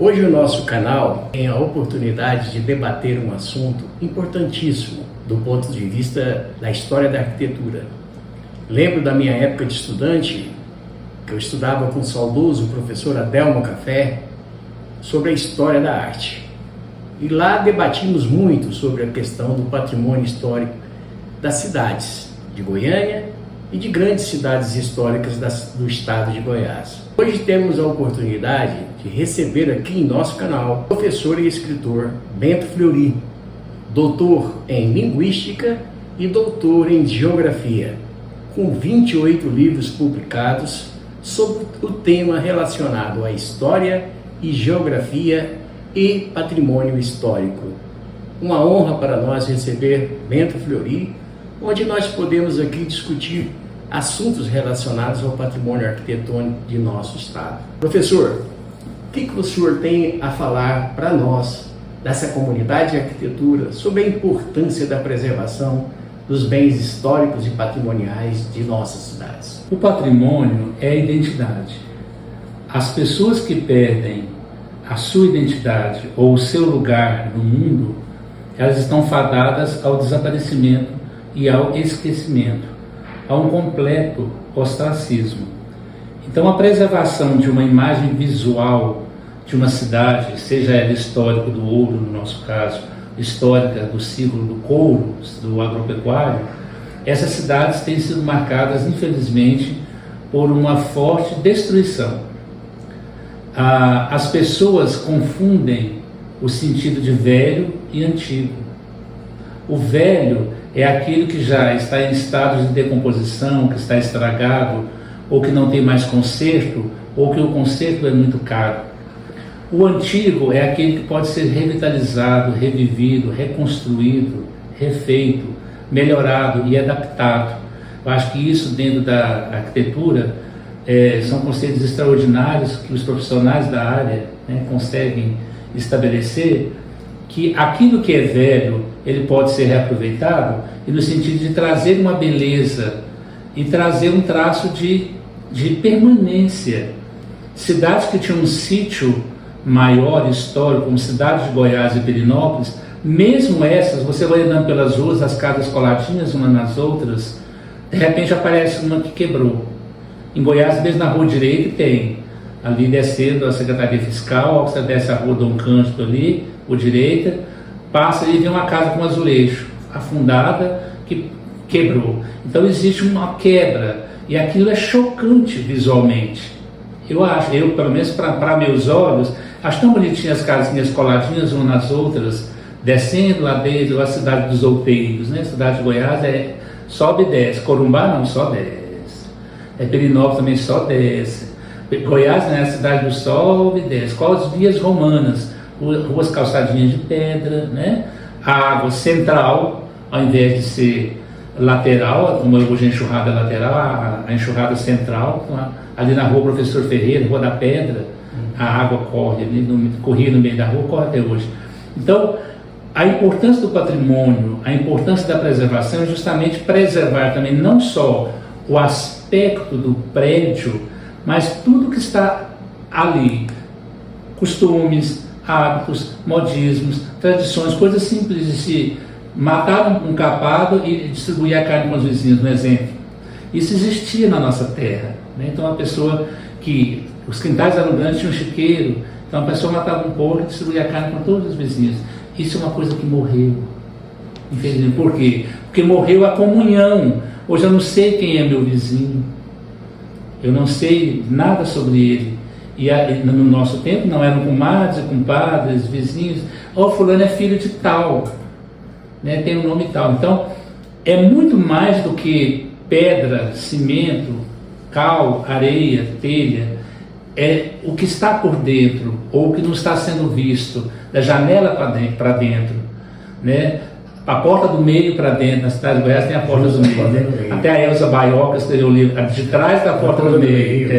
Hoje o nosso canal tem a oportunidade de debater um assunto importantíssimo do ponto de vista da história da arquitetura. Lembro da minha época de estudante, que eu estudava com o saudoso professor Adelmo Café, sobre a história da arte. E lá debatimos muito sobre a questão do patrimônio histórico das cidades de Goiânia e de grandes cidades históricas do estado de Goiás. Hoje temos a oportunidade de receber aqui em nosso canal o professor e escritor Bento Fleury, doutor em Linguística e doutor em Geografia, com 28 livros publicados sobre o tema relacionado à história e geografia e patrimônio histórico. Uma honra para nós receber Bento Fleury, onde nós podemos aqui discutir assuntos relacionados ao patrimônio arquitetônico de nosso estado. Professor, o que o senhor tem a falar para nós, dessa comunidade de arquitetura, sobre a importância da preservação dos bens históricos e patrimoniais de nossas cidades? O patrimônio é a identidade. As pessoas que perdem a sua identidade ou o seu lugar no mundo, elas estão fadadas ao desaparecimento e ao esquecimento, a um completo ostracismo. Então, a preservação de uma imagem visual de uma cidade, seja ela histórica do ouro, no nosso caso, histórica do ciclo do couro, do agropecuário, essas cidades têm sido marcadas, infelizmente, por uma forte destruição. As pessoas confundem o sentido de velho e antigo. O velho é aquilo que já está em estado de decomposição, que está estragado, ou que não tem mais conserto, ou que o conserto é muito caro. O antigo é aquele que pode ser revitalizado, revivido, reconstruído, refeito, melhorado e adaptado. Eu acho que isso, dentro da arquitetura, são conceitos extraordinários que os profissionais da área conseguem estabelecer, que aquilo que é velho, ele pode ser reaproveitado, e no sentido de trazer uma beleza e trazer um traço de permanência. Cidades que tinham um sítio maior, histórico, como cidades de Goiás e Perinópolis, mesmo essas, você vai andando pelas ruas, as casas coladinhas umas nas outras, de repente aparece uma que quebrou. Em Goiás, mesmo na rua direita, tem ali descendo a Secretaria Fiscal, você desce a rua Dom Cândido ali, rua direita, passa e vem uma casa com azulejo, afundada, que quebrou. Então existe uma quebra, e aquilo é chocante visualmente. Eu pelo menos para meus olhos, acho tão bonitinhas as casinhas coladinhas umas nas outras, descendo lá desde a cidade dos outeiros, né? A cidade de Goiás sobe e desce, Corumbá não, só desce. Perinópolis também só desce. Goiás, né, a cidade do sol e desce. Com as vias romanas, ruas calçadinhas de pedra, né? A água central, ao invés de ser lateral, como hoje a enxurrada lateral, a enxurrada central, ali na rua Professor Ferreira, Rua da Pedra, a água corre ali, corria no meio da rua, corre até hoje. Então, a importância do patrimônio, a importância da preservação é justamente preservar também não só o aspecto do prédio, mas tudo que está ali, costumes, hábitos, modismos, tradições, coisas simples de se matar um capado e distribuir a carne com os vizinhos, no exemplo. Isso existia na nossa terra, né? Então, os quintais eram grandes, tinha um chiqueiro, então a pessoa matava um porco e distribuía a carne com todos os vizinhos. Isso é uma coisa que morreu, infelizmente. Por quê? Porque morreu a comunhão. Hoje eu não sei quem é meu vizinho, eu não sei nada sobre ele. E no nosso tempo não eram comadres, compadres, vizinhos. Fulano é filho de tal, né? Tem um nome tal. Então, é muito mais do que pedra, cimento, cal, areia, telha. É o que está por dentro, ou o que não está sendo visto, da janela para dentro, né? A porta do meio para dentro, na cidade de Goiás tem a porta do meio. Até a Elza Baioca escreveu o livro, de trás da porta do meio.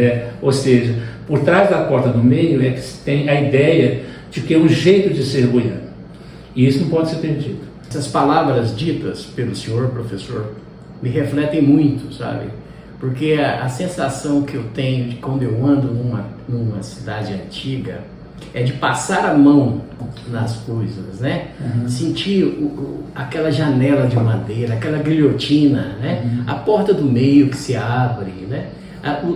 Ou seja, por trás da porta do meio é que se tem a ideia de que é um jeito de ser goiano. E isso não pode ser perdido. Essas palavras ditas pelo senhor, professor, me refletem muito, sabe? Porque a sensação que eu tenho de quando eu ando numa cidade antiga é de passar a mão nas coisas, né? Sentir aquela janela de madeira, aquela guilhotina, né? A porta do meio que se abre, né?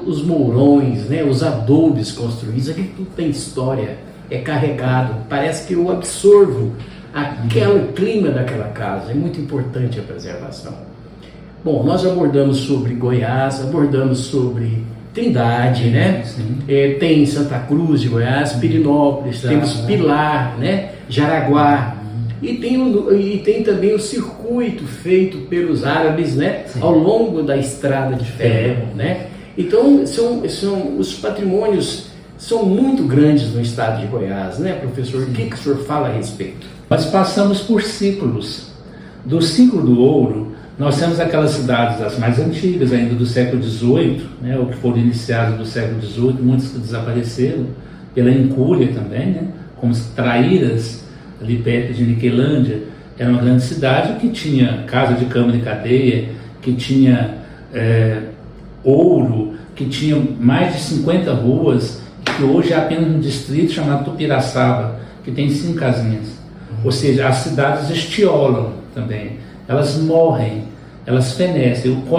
Os mourões, né? Os adobes construídos, aquilo tudo tem história, é carregado. Parece que eu absorvo aquele clima daquela casa. É muito importante a preservação. Bom, nós abordamos sobre Goiás, abordamos sobre Trindade, né? Tem Santa Cruz de Goiás, Pirinópolis, temos Pilar, né? Jaraguá. E tem também o circuito feito pelos árabes, né? Ao longo da estrada de ferro, né? Então, os patrimônios são muito grandes no estado de Goiás, né, professor? O que o senhor fala a respeito? Nós passamos por ciclos. Do ciclo do ouro, nós temos aquelas cidades as mais antigas, ainda do século XVIII, né, ou que foram iniciadas do século XVIII, muitas que desapareceram, pela incúria também, né, como as Traíras, ali perto de Niquelândia, era uma grande cidade que tinha casa de câmara e cadeia, que tinha ouro, que tinha mais de 50 ruas, que hoje é apenas um distrito chamado Tupiraçaba, que tem 5 casinhas. Ou seja, as cidades estiolam também, elas morrem, elas fenecem. Com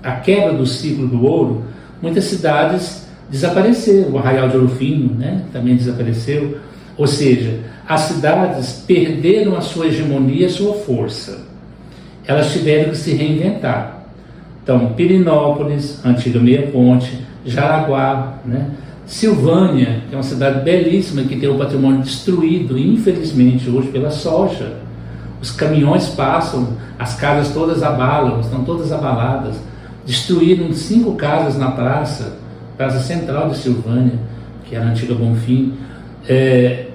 a quebra do ciclo do ouro, muitas cidades desapareceram. O Arraial de Ouro Fino, né, também desapareceu. Ou seja, as cidades perderam a sua hegemonia, a sua força. Elas tiveram que se reinventar. Então, Pirinópolis, antiga Meia Ponte, Jaraguá, né? Silvânia, que é uma cidade belíssima, que tem o patrimônio destruído, infelizmente, hoje pela soja. Os caminhões passam, as casas todas abalam, estão todas abaladas. Destruíram 5 casas na praça central de Silvânia, que era a antiga Bonfim.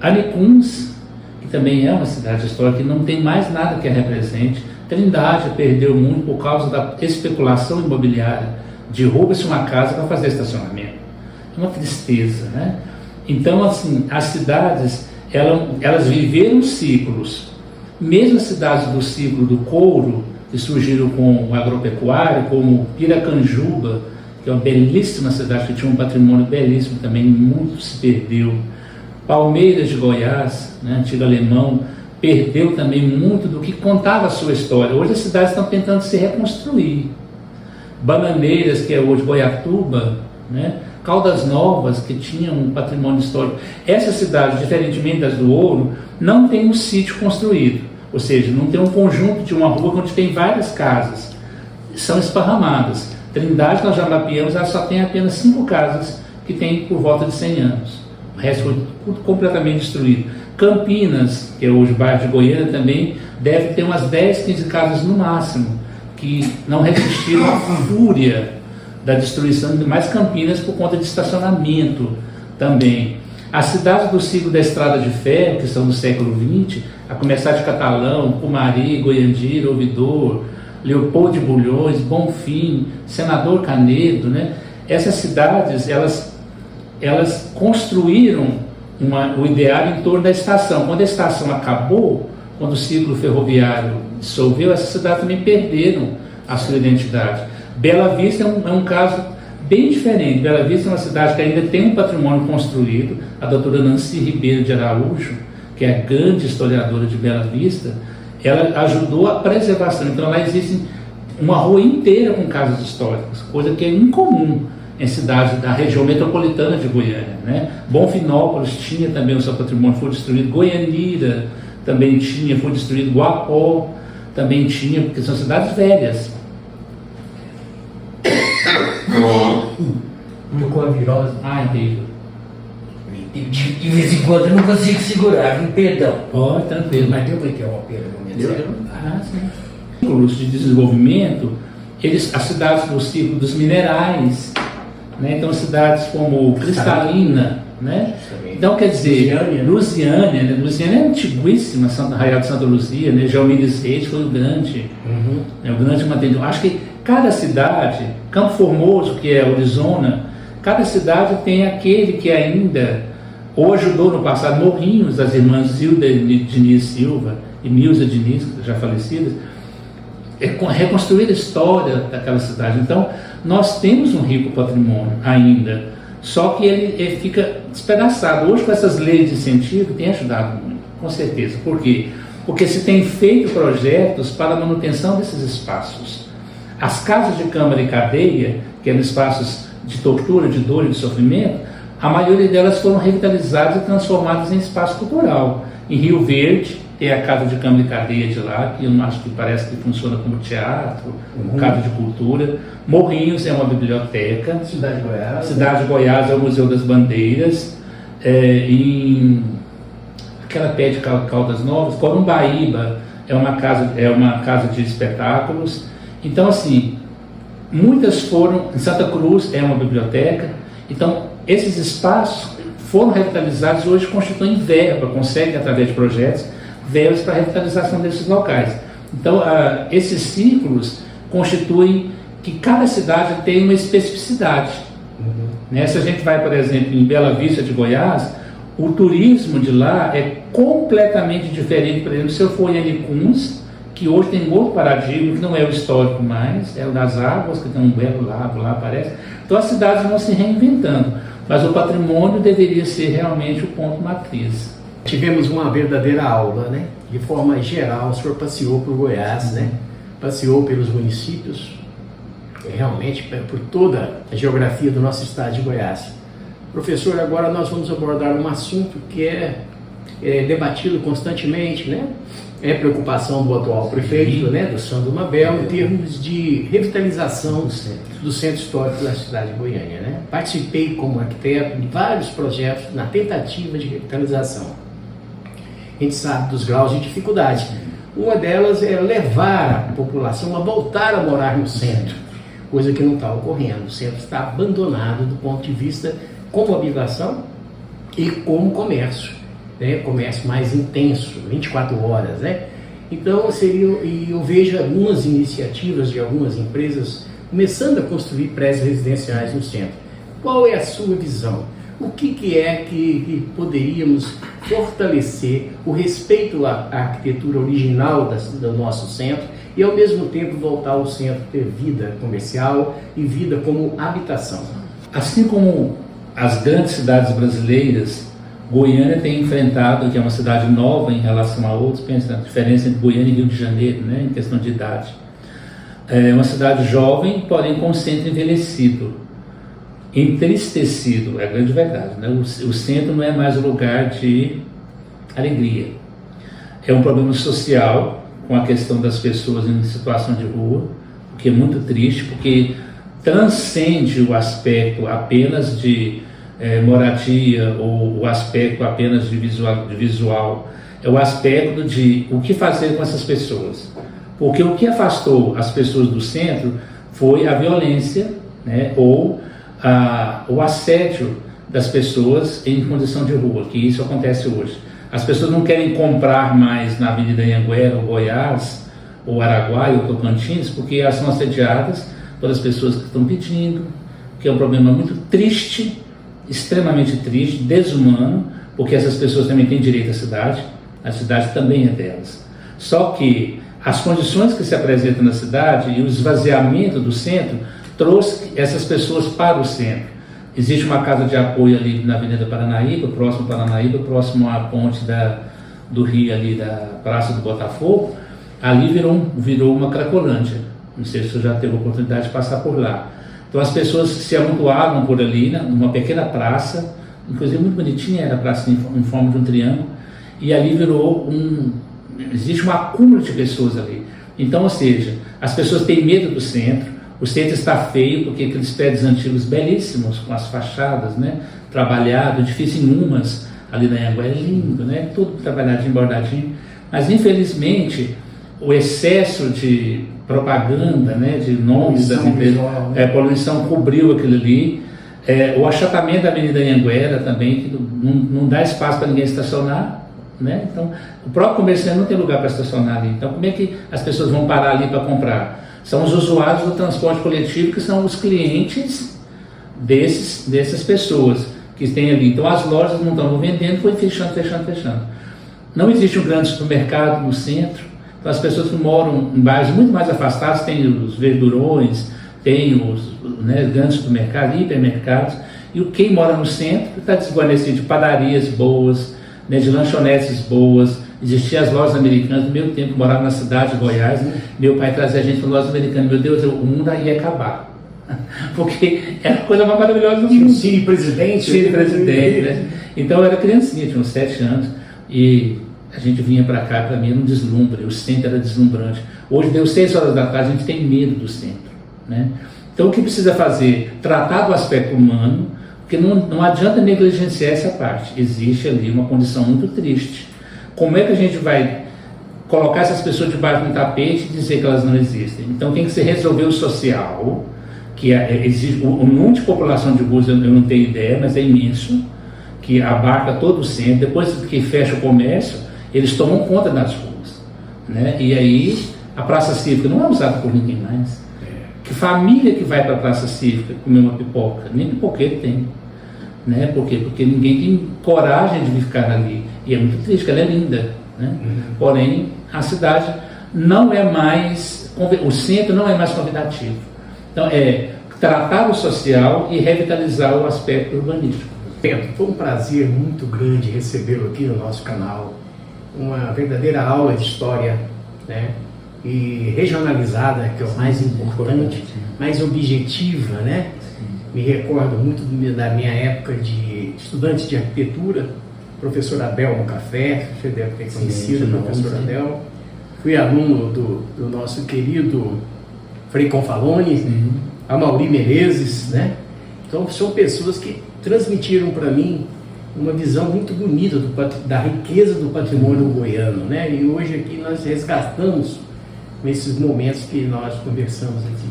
Aricuns, que também é uma cidade histórica, que não tem mais nada que a represente. Trindade perdeu muito por causa da especulação imobiliária. Derruba-se uma casa para fazer estacionamento. É uma tristeza, né? Então, assim, as cidades, elas viveram ciclos. Mesmo as cidades do ciclo do couro, que surgiram com o agropecuário, como Piracanjuba, que é uma belíssima cidade, que tinha um patrimônio belíssimo também, muito se perdeu. Palmeiras de Goiás, né, antigo alemão, perdeu também muito do que contava a sua história. Hoje as cidades estão tentando se reconstruir. Bananeiras, que é hoje Goiatuba, né? Caldas Novas, que tinham um patrimônio histórico. Essas cidades, diferentemente das do Ouro, não tem um sítio construído, ou seja, não tem um conjunto de uma rua onde tem várias casas, são esparramadas. Trindade, nós já mapeamos, ela só tem apenas 5 casas que tem por volta de 100 anos, o resto foi tudo completamente destruído. Campinas, que é hoje o bairro de Goiânia, também deve ter umas 10, 15 casas no máximo, que não resistiram à fúria da destruição de mais Campinas por conta de estacionamento também. As cidades do ciclo da Estrada de Ferro, que são do século XX, a começar de Catalão, Cumari, Goiandira, Ouvidor, Leopoldo de Bulhões, Bonfim, Senador Canedo, né? Essas cidades, elas construíram o ideário em torno da estação. Quando a estação acabou, quando o ciclo ferroviário dissolveu, essas cidades também perderam a sua identidade. Bela Vista é um caso bem diferente. Bela Vista é uma cidade que ainda tem um patrimônio construído. A doutora Nancy Ribeiro de Araújo, que é a grande historiadora de Bela Vista, ela ajudou a preservação. Então lá existe uma rua inteira com casas históricas, coisa que é incomum em cidades da região metropolitana de Goiânia, né? Bonfinópolis tinha também o seu patrimônio, foi destruído. Goianira também tinha, foi destruído. Guapó também tinha, porque são cidades velhas. Com a virose. Entendi. De vez em quando eu não consigo segurar, viu? Perdão. Tranquilo. Mas deu para ter uma perda no momento. Sim. Ciclos de desenvolvimento, as cidades do ciclo dos minerais, né? Então cidades como Cristalina, né? Então quer dizer, Lusiânia, né? Lusiânia é antiguíssima, Arraial de Santa Luzia, né? Geomínides Reis foi o grande, né? O grande mantenedor. Acho que cada cidade, Campo Formoso, que é Arizona, cada cidade tem aquele que ainda, ou ajudou no passado, Morrinhos, das irmãs Zilda Diniz Silva e Milza Diniz, já falecidas, reconstruir a história daquela cidade. Então, nós temos um rico patrimônio ainda. Só que ele fica despedaçado. Hoje, com essas leis de incentivo, tem ajudado muito, com certeza. Por quê? Porque se tem feito projetos para a manutenção desses espaços. As casas de câmara e cadeia, que eram espaços de tortura, de dor e de sofrimento, a maioria delas foram revitalizadas e transformadas em espaço cultural. Em Rio Verde, tem a casa de câmara e cadeia de lá, que eu acho que parece que funciona como teatro, casa de cultura. Morrinhos é uma biblioteca. Cidade de Goiás. Cidade de Goiás é o Museu das Bandeiras. Em aquela pé de Caldas Novas, Corumbaíba é uma casa de espetáculos. Então, assim, muitas foram. Em Santa Cruz é uma biblioteca. Então, esses espaços foram revitalizados e hoje constituem verba, conseguem, através de projetos, verbas para a revitalização desses locais. Então, esses ciclos constituem que cada cidade tem uma especificidade. Né? Se a gente vai, por exemplo, em Bela Vista de Goiás, o turismo de lá é completamente diferente. Por exemplo, se eu for em Aricuns, que hoje tem outro paradigma, que não é o histórico mais, é o das águas, que tem um belo lago lá, parece. Então as cidades vão se reinventando, mas o patrimônio deveria ser realmente o ponto matriz. Tivemos uma verdadeira aula, né? De forma geral, o senhor passeou por Goiás, né? Passeou pelos municípios, realmente por toda a geografia do nosso estado de Goiás. Professor, agora nós vamos abordar um assunto que é debatido constantemente, né? É preocupação do atual prefeito, né, do Sandro Mabel, em termos de revitalização do centro histórico da cidade de Goiânia, né? Participei como arquiteto de vários projetos na tentativa de revitalização. A gente sabe dos graus de dificuldade. Uma delas é levar a população a voltar a morar no centro, coisa que não está ocorrendo. O centro está abandonado do ponto de vista como habitação e como comércio. Comércio mais intenso, 24 horas, né? Então, eu vejo algumas iniciativas de algumas empresas começando a construir prédios residenciais no centro. Qual é a sua visão? O que é que poderíamos fortalecer o respeito à arquitetura original do nosso centro e, ao mesmo tempo, voltar ao centro ter vida comercial e vida como habitação? Assim como as grandes cidades brasileiras, Goiânia tem enfrentado, que é uma cidade nova em relação a outros, pensa na diferença entre Goiânia e Rio de Janeiro, né, em questão de idade. É uma cidade jovem, porém com o centro envelhecido, entristecido, é a grande verdade, né? O centro não é mais o lugar de alegria. É um problema social, com a questão das pessoas em situação de rua, o que é muito triste, porque transcende o aspecto apenas de moradia ou o aspecto apenas de visual, é o aspecto de o que fazer com essas pessoas. Porque o que afastou as pessoas do centro foi a violência, né, ou o assédio das pessoas em condição de rua, que isso acontece hoje. As pessoas não querem comprar mais na Avenida Anhanguera, ou Goiás, ou Araguaia, ou Tocantins, porque elas são assediadas pelas pessoas que estão pedindo, que é um problema muito triste, extremamente triste, desumano, porque essas pessoas também têm direito à cidade também é delas. Só que as condições que se apresentam na cidade e o esvaziamento do centro trouxe essas pessoas para o centro. Existe uma casa de apoio ali na Avenida Paranaíba, próximo à ponte do Rio ali da Praça do Botafogo. Ali virou uma Cracolândia. Não sei se você já teve a oportunidade de passar por lá. Então as pessoas se amontoavam por ali, numa pequena praça, inclusive muito bonitinha, era a praça em forma de um triângulo, e ali existe um acúmulo de pessoas ali. Então, ou seja, as pessoas têm medo do centro, o centro está feio, porque aqueles prédios antigos belíssimos, com as fachadas, né, trabalhado, edifício em umas, ali na Anhanguera, é lindo, né, tudo trabalhadinho, bordadinho, mas infelizmente o excesso de propaganda, né, de nomes das empresas, poluição cobriu aquilo ali, o achatamento da Avenida Anhanguera também, que não dá espaço para ninguém estacionar, né? Então o próprio comerciante não tem lugar para estacionar ali, então como é que as pessoas vão parar ali para comprar? São os usuários do transporte coletivo que são os clientes dessas pessoas que têm ali, então as lojas não estão vendendo, foi fechando. Não existe um grande supermercado no centro. Então, as pessoas que moram em bairros muito mais afastados têm os verdurões, têm os grandes supermercados, hipermercados. E quem mora no centro está desguarnecido de padarias boas, né, de lanchonetes boas. Existiam as lojas americanas. No meu tempo, eu morava na cidade de Goiás, meu pai trazia a gente para lojas americanas. Meu Deus, o mundo ia acabar. Porque era a coisa mais maravilhosa do mundo. Cine Presidente. Cine Presidente, né? Então eu era criancinha, tinha uns 7 anos, e a gente vinha para cá, para mim era um deslumbre, o centro era deslumbrante. Hoje deu 6 horas da tarde, a gente tem medo do centro, né? Então o que precisa fazer? Tratar do aspecto humano, porque não adianta negligenciar essa parte. Existe ali uma condição muito triste. Como é que a gente vai colocar essas pessoas debaixo de um tapete e dizer que elas não existem? Então tem que se resolver o social, que existe, o número de população de ruas eu não tenho ideia, mas é imenso, que abarca todo o centro. Depois que fecha o comércio, eles tomam conta das ruas, né? E aí a praça cívica não é usada por ninguém mais. Que família que vai para a praça cívica comer uma pipoca? Nem pipoqueiro tem, né? Por quê? Porque ninguém tem coragem de ficar ali. E é muito triste, porque ela é linda, né? Porém, a cidade não é mais, o centro não é mais convidativo. Então, é tratar o social e revitalizar o aspecto urbanístico. Pedro, foi um prazer muito grande recebê-lo aqui no nosso canal. Uma verdadeira aula de história, né? E regionalizada, que é o mais importante, mais objetiva, né? Me recordo muito da minha época de estudante de arquitetura, professor Abel no Café, você deve ter conhecido o professor Abel. Fui aluno do nosso querido Frei Confalone, Amaury Menezes, né? Então são pessoas que transmitiram para mim uma visão muito bonita da riqueza do patrimônio goiano, né? E hoje aqui nós resgatamos nesses momentos que nós conversamos aqui.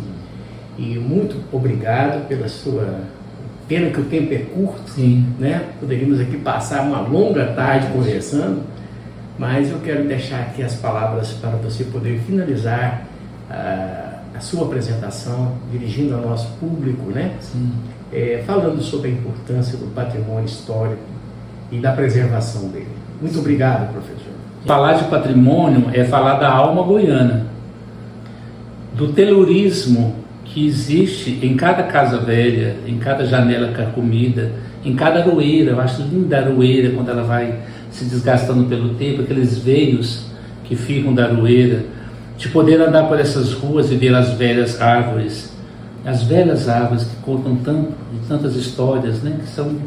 E muito obrigado pela sua... Pena que o tempo é curto, né? Poderíamos aqui passar uma longa tarde conversando, mas eu quero deixar aqui as palavras para você poder finalizar a sua apresentação, dirigindo ao nosso público, né? Falando sobre a importância do patrimônio histórico e da preservação dele. Muito obrigado, professor. Falar de patrimônio é falar da alma goiana, do telurismo que existe em cada casa velha, em cada janela carcomida, em cada aroeira. Eu acho linda a aroeira quando ela vai se desgastando pelo tempo, aqueles veios que ficam da aroeira, de poder andar por essas ruas e ver as velhas árvores que contam tantas histórias, né, que são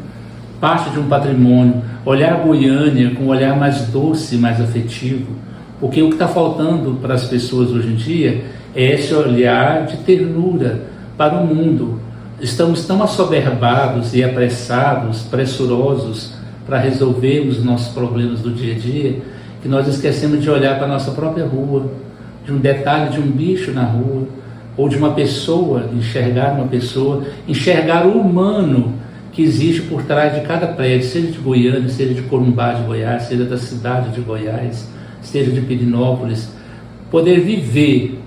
parte de um patrimônio. Olhar a Goiânia com um olhar mais doce, mais afetivo, porque o que está faltando para as pessoas hoje em dia é esse olhar de ternura para o mundo. Estamos tão assoberbados e apressados, pressurosos para resolvermos os nossos problemas do dia a dia, que nós esquecemos de olhar para a nossa própria rua, de um detalhe de um bicho na rua, ou de uma pessoa, enxergar o humano que existe por trás de cada prédio, seja de Goiânia, seja de Corumbá de Goiás, seja da cidade de Goiás, seja de Pirinópolis. Poder viver,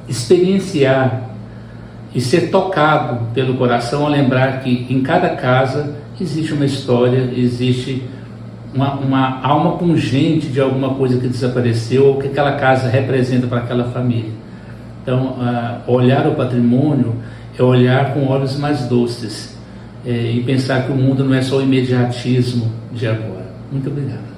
experienciar e ser tocado pelo coração ao lembrar que em cada casa existe uma história, existe uma alma pungente de alguma coisa que desapareceu ou que aquela casa representa para aquela família. Então, olhar o patrimônio é olhar com olhos mais doces e pensar que o mundo não é só o imediatismo de agora. Muito obrigado.